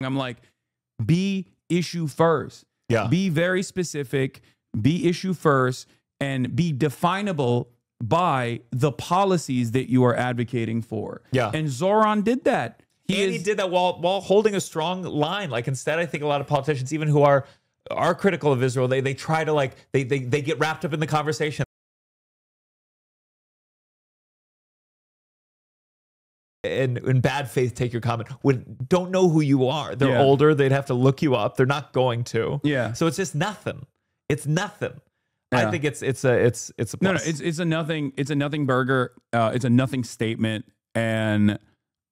I'm like, be issue first. Yeah. Be very specific, be issue first, and be definable by the policies that you are advocating for. Yeah. And Zoran did that. He did that while holding a strong line. Like, instead, I think a lot of politicians, even who are critical of Israel, they try to, like, they get wrapped up in the conversation. And in bad faith, take your comment. Don't know who you are. They're older. They'd have to look you up. They're not going to. Yeah. So it's just nothing. It's nothing. Yeah. I think it's a plus. No, it's a nothing burger. It's a nothing statement, and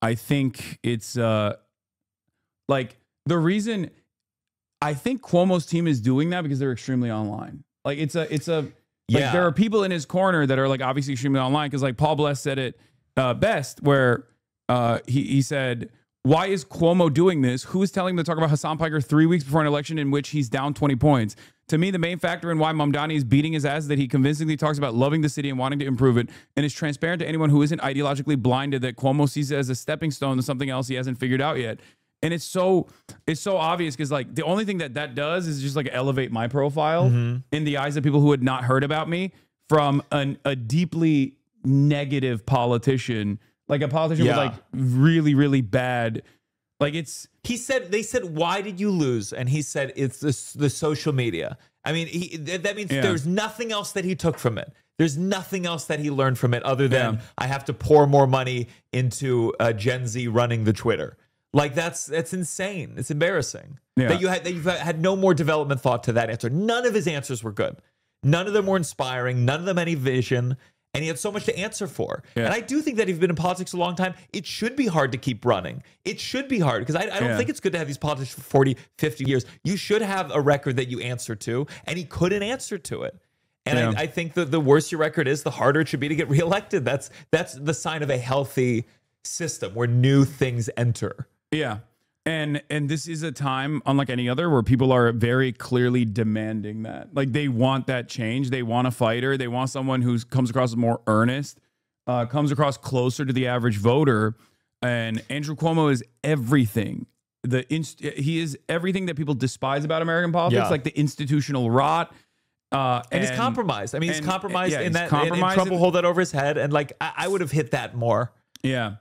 I think it's like the reason I think Cuomo's team is doing that because they're extremely online. Like it's a like there are people in his corner that are like obviously extremely online because like Paul Bless said it best where he said, why is Cuomo doing this? Who is telling him to talk about Hasan Piker 3 weeks before an election in which he's down 20 points? To me, the main factor in why Mamdani is beating his ass is that he convincingly talks about loving the city and wanting to improve it, and is transparent to anyone who isn't ideologically blinded that Cuomo sees it as a stepping stone to something else he hasn't figured out yet. And it's so obvious because like the only thing that does is just like elevate my profile in the eyes of people who had not heard about me from a deeply negative politician. Like a politician with like really, really bad, like it's. They said, why did you lose? And he said, it's the social media. I mean, that means there's nothing else that he took from it. There's nothing else that he learned from it other than I have to pour more money into Gen Z running the Twitter. Like that's insane. It's embarrassing that you've had no more development thought to that answer. None of his answers were good. None of them were inspiring. None of them any vision. And he had so much to answer for. Yeah. And I do think that if you've been in politics a long time, it should be hard to keep running. It should be hard because I don't think it's good to have these politics for 40, 50 years. You should have a record that you answer to, and he couldn't answer to it. And I think that the worse your record is, the harder it should be to get reelected. That's the sign of a healthy system where new things enter. Yeah. And this is a time unlike any other where people are very clearly demanding that. Like they want that change. They want a fighter. They want someone who comes across as more earnest, comes across closer to the average voter. And Andrew Cuomo is everything. He is everything that people despise about American politics, like the institutional rot. And he's compromised. I mean, he's compromised in that. And Trump will hold that over his head. And like, I would have hit that more. Yeah.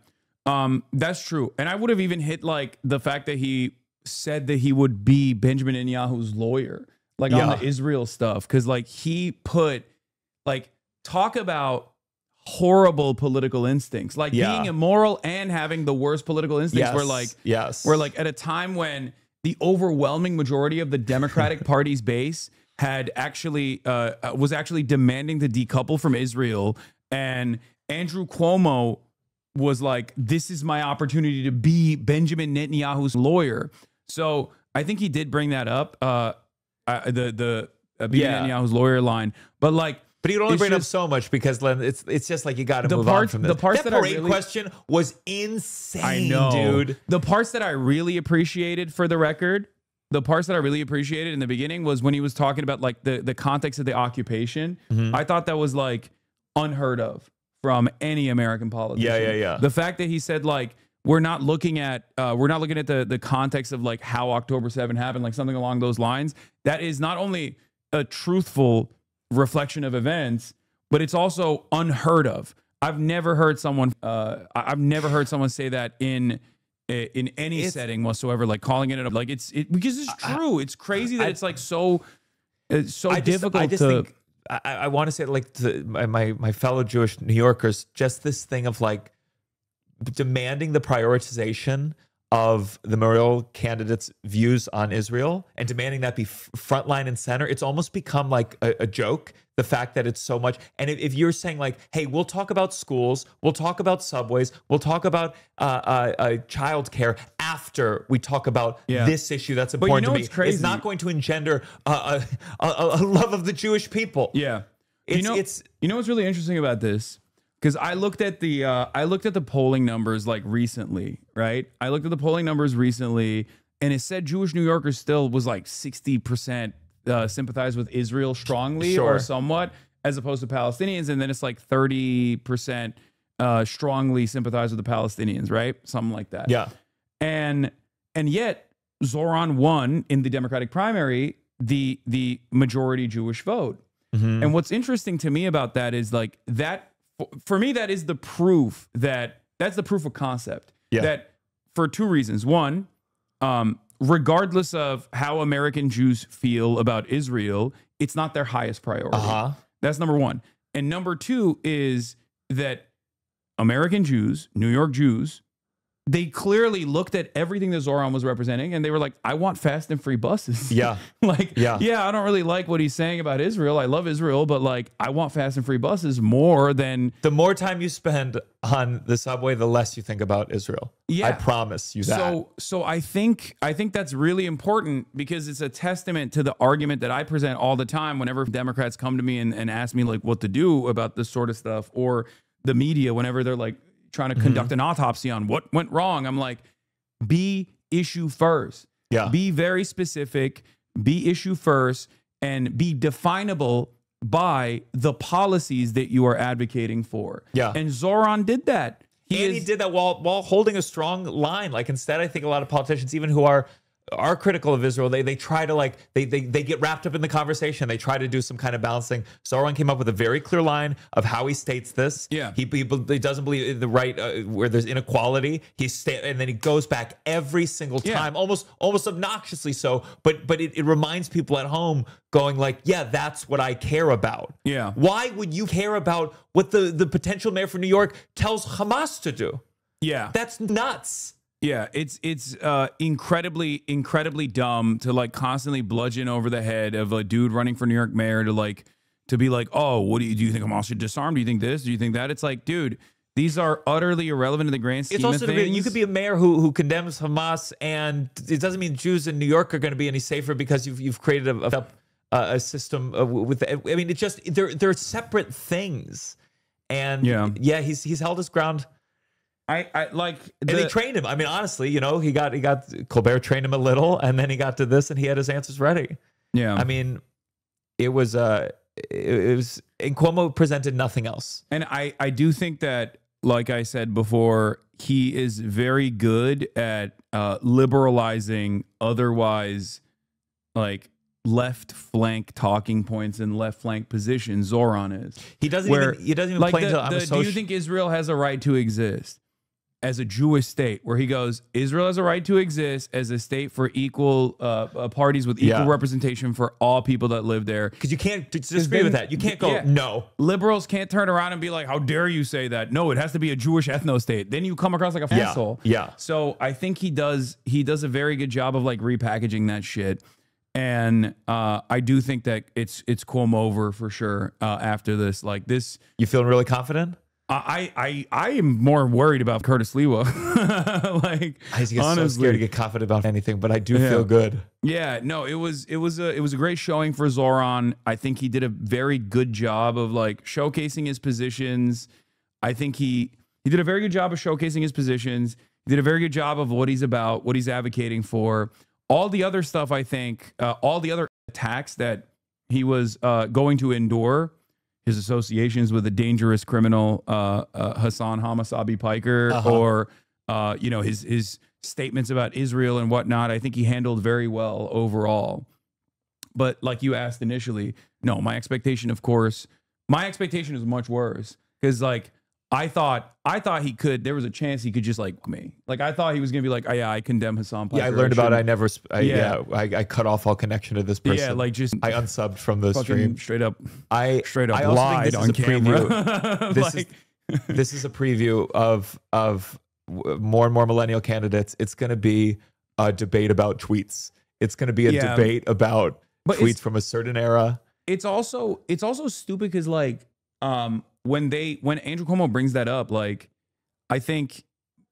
That's true. And I would have even hit like the fact that he said that he would be Benjamin Netanyahu's lawyer, like on the Israel stuff. Cause like he put like, talk about horrible political instincts, like being immoral and having the worst political instincts where like, where like at a time when the overwhelming majority of the Democratic Party's base had actually, was actually demanding to decouple from Israel, and Andrew Cuomo was like, this is my opportunity to be Benjamin Netanyahu's lawyer. So I think he did bring that up, the Netanyahu's lawyer line. But like, but he would only bring it up so much because it's just like you got to move on from this. The parts that parade question was insane, I know, dude. The parts that I really appreciated, for the record, the parts that I really appreciated in the beginning was when he was talking about like the context of the occupation. I thought that was like unheard of from any American politician. Yeah. The fact that he said like, we're not looking at the context of like how October 7 happened, like something along those lines. That is not only a truthful reflection of events, but it's also unheard of. I've never heard someone say that in any setting whatsoever, like calling it like because it's true. It's crazy that it's like so difficult to think. I want to say, like, to my fellow Jewish New Yorkers, just this thing of like demanding the prioritization of the mayoral candidates' views on Israel and demanding that be frontline and center. It's almost become like a joke, the fact that it's so much. And if you're saying like, hey, we'll talk about schools, we'll talk about subways, we'll talk about childcare after we talk about this issue that's important to me. It's not going to engender a love of the Jewish people. Yeah. You know what's really interesting about this? Because I looked at the polling numbers like recently, right? I looked at the polling numbers recently, and it said Jewish New Yorkers still was like 60% sympathize with Israel strongly or somewhat, as opposed to Palestinians, and then it's like 30% strongly sympathize with the Palestinians, right? Something like that. Yeah. And yet Zoran won in the Democratic primary the majority Jewish vote. And what's interesting to me about that is like that, for me, that is the proof that's the proof of concept. That for two reasons. One, regardless of how American Jews feel about Israel, it's not their highest priority. That's number one. And number two is that American Jews, New York Jews, they clearly looked at everything that Zoran was representing and they were like, I want fast and free buses. I don't really like what he's saying about Israel. I love Israel, but like, I want fast and free buses more than... The more time you spend on the subway, the less you think about Israel. I promise you that. So I think that's really important because it's a testament to the argument that I present all the time whenever Democrats come to me and ask me like what to do about this sort of stuff, or the media, whenever they're like, trying to conduct an autopsy on what went wrong. I'm like, be issue first. Be very specific, be issue first, and be definable by the policies that you are advocating for. And Zoran did that. He did that while holding a strong line. Like, instead, I think a lot of politicians, even who are critical of Israel, they try to like they get wrapped up in the conversation. They try to do some kind of balancing. Zoran came up with a very clear line of how he states this. He doesn't believe in the right where there's inequality. And then he goes back every single time, almost obnoxiously so. But it reminds people at home, going like, yeah, that's what I care about. Why would you care about what the potential mayor for New York tells Hamas to do? That's nuts. It's incredibly dumb to like constantly bludgeon over the head of a dude running for New York mayor to be like, oh, what do you think Hamas should disarm? Do you think this? Do you think that? It's like, dude, these are utterly irrelevant in the grand scheme of things. You could be a mayor who condemns Hamas, and it doesn't mean Jews in New York are going to be any safer because you've created a system with. I mean, it's just they're separate things, and he's held his ground. I like, and they trained him. I mean, honestly, he got Colbert trained him a little, and then he got to this, and he had his answers ready. I mean, it was and Cuomo presented nothing else. And I do think that, like I said before, he is very good at liberalizing otherwise like left flank talking points and left flank positions. Zoran is. He doesn't even like play into do you think Israel has a right to exist as a Jewish state, where he goes, Israel has a right to exist as a state for equal parties with equal representation for all people that live there. Because you can't disagree with that. You can't go, no. Liberals can't turn around and be like, how dare you say that? No, it has to be a Jewish ethno state. Then you come across like a asshole. So I think he does a very good job of like repackaging that shit. And I do think that it's Cuomo over for sure after this. Like this. You feeling really confident? I am more worried about Curtis Lewa. Like, I just get so scared to get confident about anything, but I do feel good. No, it was a great showing for Zoran. I think he did a very good job of like showcasing his positions. I think he did a very good job of showcasing his positions. He did a very good job of what he's about, what he's advocating for. All the other stuff, I think, all the other attacks that he was going to endure, his associations with a dangerous criminal, HasanAbi Piker, or his statements about Israel and whatnot, I think he handled very well overall. But like you asked initially, no, my expectation is much worse, because like I thought he could. There was a chance he could just like me. Like I thought he was gonna be like, oh, yeah, I condemn Hasan Piker. I learned about. I cut off all connection to this person. Yeah, like just I unsubbed from the stream. Straight up I lied on camera. This is a preview of more and more millennial candidates. It's gonna be a debate about tweets. It's gonna be a debate about tweets from a certain era. It's also stupid because like when Andrew Cuomo brings that up, like I think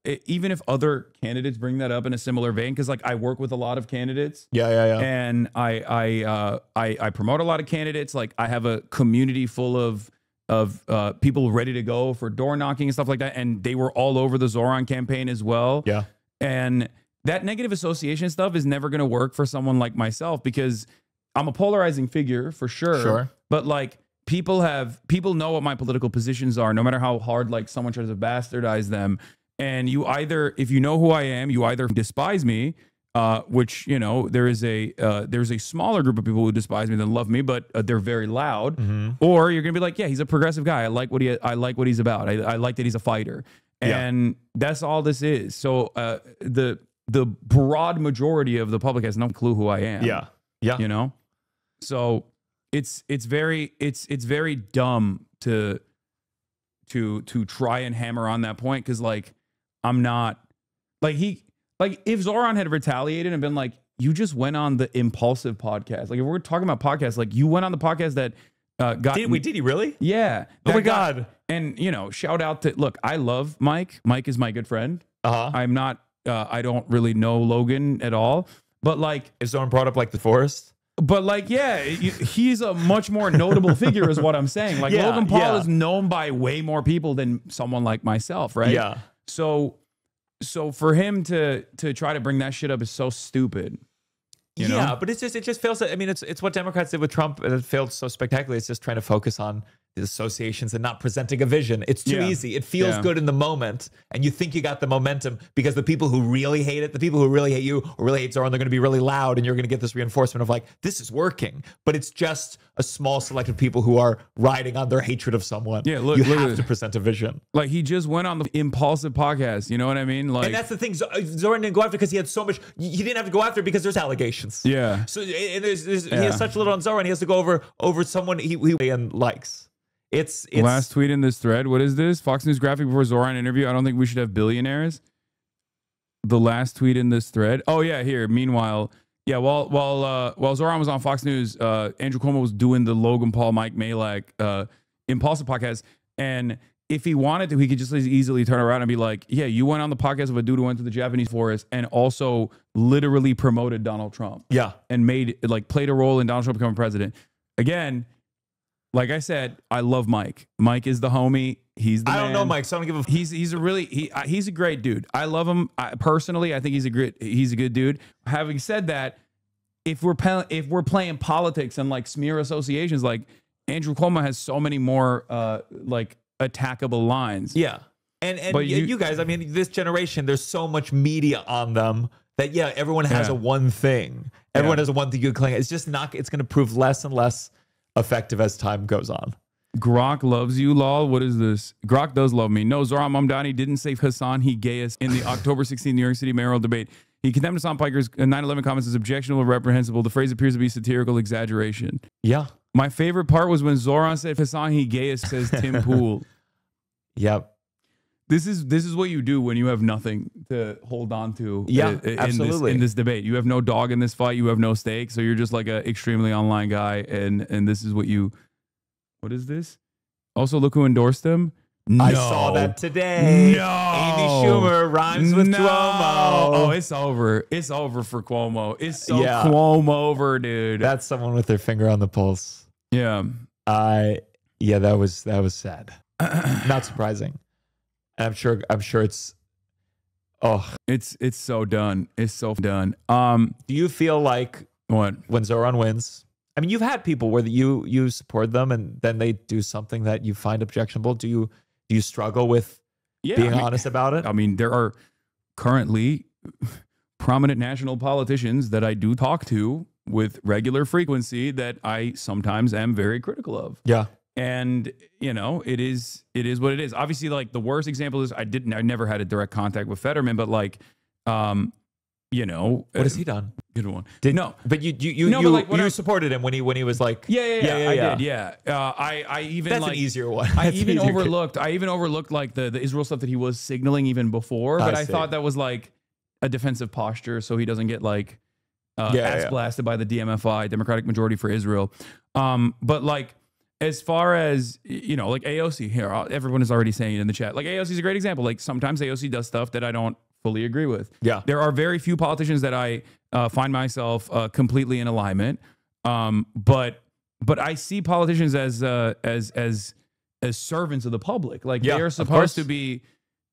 even if other candidates bring that up in a similar vein, because like I work with a lot of candidates, and I promote a lot of candidates. Like I have a community full of people ready to go for door knocking and stuff like that, and they were all over the Zoran campaign as well. And that negative association stuff is never going to work for someone like myself, because I'm a polarizing figure for sure. But like people know what my political positions are, no matter how hard like someone tries to bastardize them. And you either, if you know who I am, you either despise me which, you know, there's a smaller group of people who despise me than love me, but they're very loud. Or you're gonna be like, yeah, he's a progressive guy. I like what he's about. I like that he's a fighter, and that's all this is. So the broad majority of the public has no clue who I am. Yeah. You know, so it's very dumb to try and hammer on that point, because like I'm not like if Zoran had retaliated and been like, you just went on the Impulsive podcast, like if we're talking about podcasts, like you went on the podcast that got did he really? Yeah. Oh my God. And you know, shout out to, look, I love Mike. Mike is my good friend. I'm not I don't really know Logan at all, but like, Is Zoran brought up like the forest? But like, yeah, he's a much more notable figure is what I'm saying. Like Logan Paul is known by way more people than someone like myself, right? Yeah. So for him to try to bring that shit up is so stupid. You know? But it just fails. I mean, it's what Democrats did with Trump, and it failed so spectacularly. It's just trying to focus on the associations and not presenting a vision. It's too easy. It feels good in the moment, and you think you got the momentum because the people who really hate it, the people who really hate you or really hate Zoran, they're going to be really loud, and you're going to get this reinforcement of like, this is working. But it's just a small select of people who are riding on their hatred of someone. Yeah, look, you have to present a vision. Like he just went on the Impulsive podcast. You know what I mean? Like, and that's the thing. Zoran didn't go after because he had so much. He didn't have to go after because there's allegations. Yeah. So and he has such little on Zoran. He has to go over someone he likes. It's last tweet in this thread. What is this? Fox News graphic before Zoran interview. I don't think we should have billionaires. The last tweet in this thread. Oh yeah, here. Meanwhile, yeah. While Zoran was on Fox News, Andrew Cuomo was doing the Logan Paul, Mike Malek, Impulsive podcast, and if he wanted to, he could just as easily turn around and be like, yeah, you went on the podcast of a dude who went to the Japanese forest and also literally promoted Donald Trump. Yeah. And played a role in Donald Trump becoming president. Again, like I said, I love Mike. Mike is the homie. He's the man. I don't know Mike, so I don't give a. He's a great dude. I love him personally. I think he's a good dude. Having said that, if we're playing politics and like smear associations, like Andrew Cuomo has so many more like attackable lines. Yeah, and but you guys, I mean, this generation, there's so much media on them that everyone has a one thing. Everyone has a one thing you cling. It's just not. It's going to prove less and less effective as time goes on. Grok loves you, lol. What is this? Grok does love me. No, Zoran Mamdani didn't say Hasan he gayest in the October 16 New York City mayoral debate. He condemned Hasan Piker's 9/11 comments as objectionable and reprehensible. The phrase appears to be satirical exaggeration. Yeah. My favorite part was when Zoran said Hasan he gayest, says Tim Pool. Yep. This is what you do when you have nothing to hold on to. Absolutely. In this debate, you have no dog in this fight. You have no stake. So you're just like an extremely online guy. And this is what you. What is this? Also, look who endorsed him. No. I saw that today. No. Amy Schumer rhymes with Cuomo. Oh, it's over. It's over for Cuomo. It's so Cuomo over, dude. That's someone with their finger on the pulse. Yeah. That was sad. Not surprising. And I'm sure it's it's so done. It's so done. Do you feel like when Zoran wins? I mean, you've had people where you support them and then they do something that you find objectionable. Do you struggle with being honest about it? I mean, there are currently prominent national politicians that I do talk to with regular frequency that I sometimes am very critical of. Yeah. And, you know, it is what it is. Obviously, like the worst example is I never had a direct contact with Fetterman, but like, you know, what has he done? Good one. But you supported him when he was like, I did. I even that's like an easier one. I even overlooked like the Israel stuff that he was signaling even before, but I thought that was like a defensive posture so he doesn't get like ass blasted by the DMFI, Democratic Majority for Israel. But like, as far as, you know, like AOC here, everyone is already saying it in the chat. Like AOC is a great example. Like sometimes AOC does stuff that I don't fully agree with. Yeah. There are very few politicians that I find myself completely in alignment. But I see politicians as servants of the public. Like they are supposed to be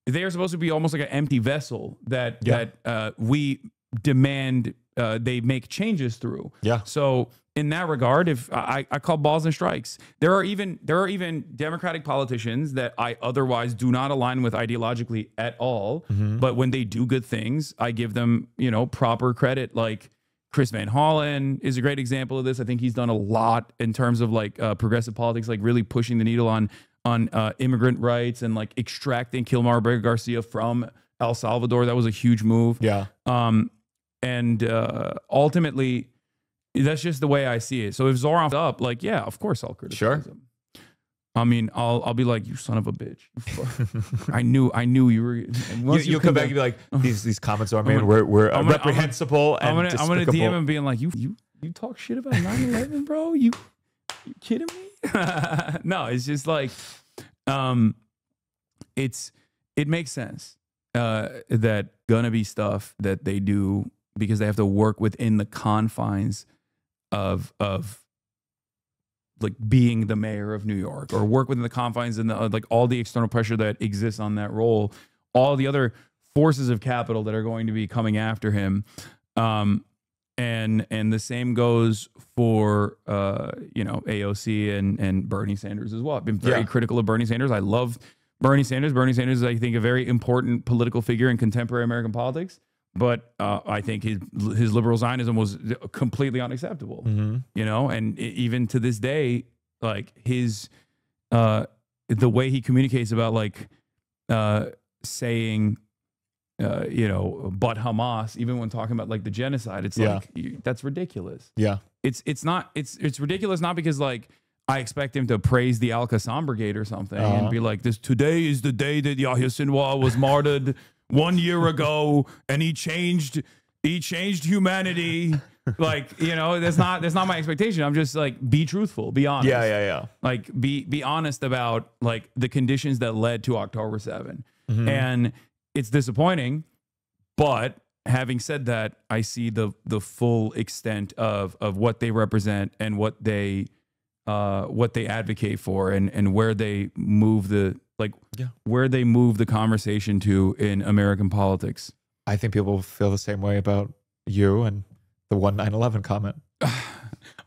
almost like an empty vessel that we demand they make changes through. Yeah. So in that regard, if I call balls and strikes. There are even Democratic politicians that I otherwise do not align with ideologically at all. But when they do good things, I give them, you know, proper credit. Like Chris Van Hollen is a great example of this. I think he's done a lot in terms of like progressive politics, like really pushing the needle on immigrant rights and like extracting Kilmar Berger Garcia from El Salvador. That was a huge move. Yeah. And ultimately, that's just the way I see it. So if Zoran's up, like, yeah, of course I'll criticize him. I mean, I'll be like, you son of a bitch. I knew you were. You'll come back and be like, these comments are made were reprehensible and I'm gonna DM despicable. him being like, you talk shit about 9/11, bro? You kidding me? No, it's just like, it makes sense that gonna be stuff that they do because they have to work within the confines of like being the mayor of New York, or work within the confines and the like all the external pressure that exists on that role, all the other forces of capital that are going to be coming after him. And the same goes for you know, AOC and Bernie Sanders as well. I've been very critical of Bernie Sanders. I love Bernie Sanders. Bernie Sanders is, I think, a very important political figure in contemporary American politics. But I think his liberal Zionism was completely unacceptable, you know, and even to this day, like his the way he communicates about like saying, you know, but Hamas, even when talking about like the genocide, it's like that's ridiculous. Yeah, it's ridiculous, not because like I expect him to praise the Al Qassam Brigade or something and be like, today is the day that Yahya Sinwar was martyred 1 year ago, and he changed humanity. Like, you know, that's not my expectation. I'm just like, be truthful, be honest. Yeah. Like, be honest about like the conditions that led to October 7. And it's disappointing, but having said that, I see the full extent of what they represent and what they advocate for, and where they move where they move the conversation to in American politics. I think people feel the same way about you and the 9/11 comment.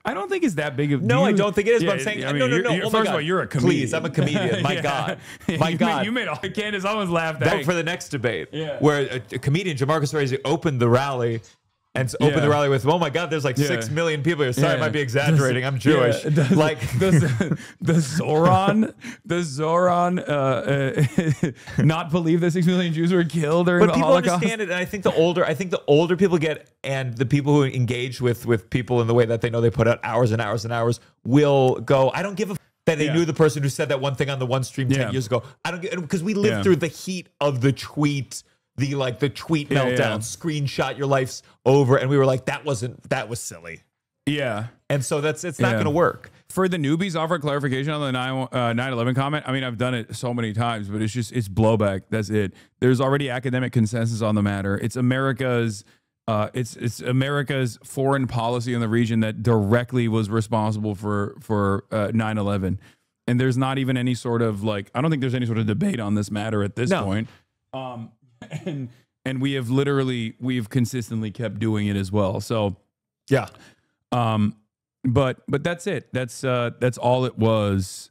I don't think it's that big of. No, I don't think it is. But I'm saying, I mean, no. First of all, you're a comedian. Please, I'm a comedian. My God, my God. You made all Candace Owens laugh. Vote for the next debate, where a comedian, Gianmarco Soresi, opened the rally. And opened the rally with, oh my God, there's like 6 million people here. Sorry, I might be exaggerating. I'm Jewish. Like the Zoran not believe that 6 million Jews were killed during the Holocaust. But people understand it, and I think the older people get, and the people who engage with people in the way that they know they put out hours and hours and hours will go, I don't give a that they knew the person who said that one thing on the one stream 10 years ago. I don't get, because we lived through the heat of the tweet. The tweet meltdown, screenshot your life's over, and we were like, that was silly. Yeah. And so it's not going to work. For the newbies, offer clarification on the 9/11 comment. I mean, I've done it so many times, but it's blowback. That's it. There's already academic consensus on the matter. It's America's America's foreign policy in the region that directly was responsible for 9/11. And there's not even any sort of like, I don't think there's any sort of debate on this matter at this point. And we've consistently kept doing it as well. So yeah. But that's it. That's all it was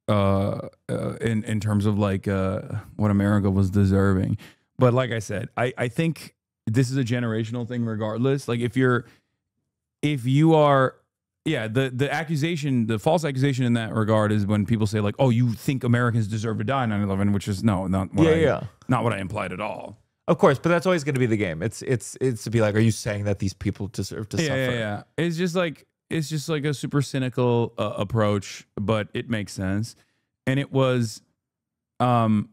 in terms of like what America was deserving. But like I said, I think this is a generational thing regardless. Like if you are the accusation, the false accusation in that regard is when people say like, oh, you think Americans deserve to die in 9/11, which is not what I implied at all. Of course, but that's always going to be the game. It's to be like, are you saying that these people deserve to suffer? Yeah. It's just like a super cynical approach, but it makes sense. And it was, to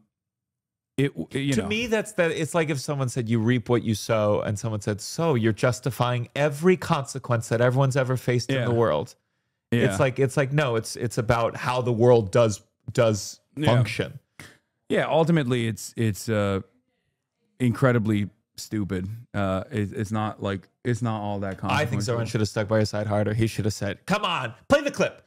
me, it's like if someone said you reap what you sow, and someone said, so you're justifying every consequence that everyone's ever faced in the world. Yeah. It's like no, it's about how the world does function. Yeah, ultimately, it's incredibly stupid. It's not all that. I think someone should have stuck by his side harder. He should have said, "Come on, play the clip.